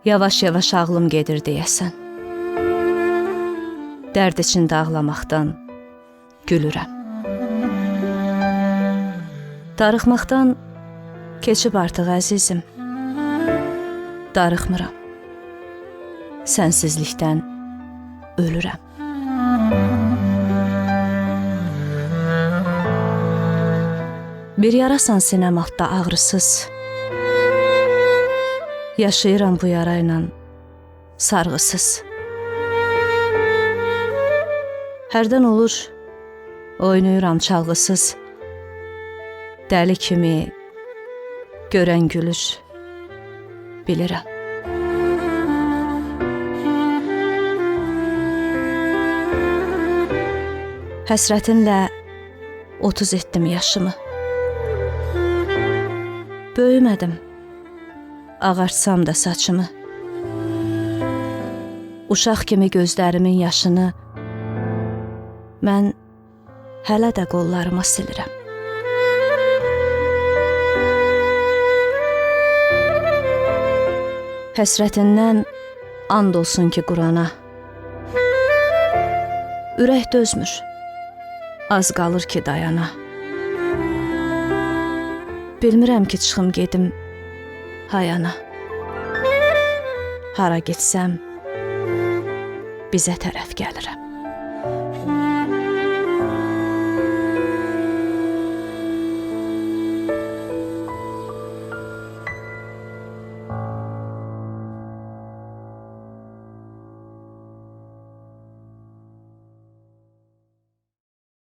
Yavaş-yavaş ağlım gedir deyəsən. Dərd içində ağlamaqdan gülürəm. Darıxmaqdan keçib artıq əzizim. Darıxmıram. Sənsizlikdən ölürəm. Bir yarasan sinəm altda ağrısız. Yaşayıram bu yarayla sarğısız. Hərdən olur, oynayıram çalğısız. Dəli kimi görən gülür, bilirəm. Həsrətinlə 30 etdim yaşımı. Böyümədim, ağartsam da saçımı. Uşaq kimi gözlərimin yaşını mən hələ də qollarıma silirəm. Həsrətindən and olsun ki Qurana. Ürək dözmür, az qalır ki dayana. Bilmirəm ki çıxım gedim hayana. Hara getsəm bizə tərəf gəlirəm.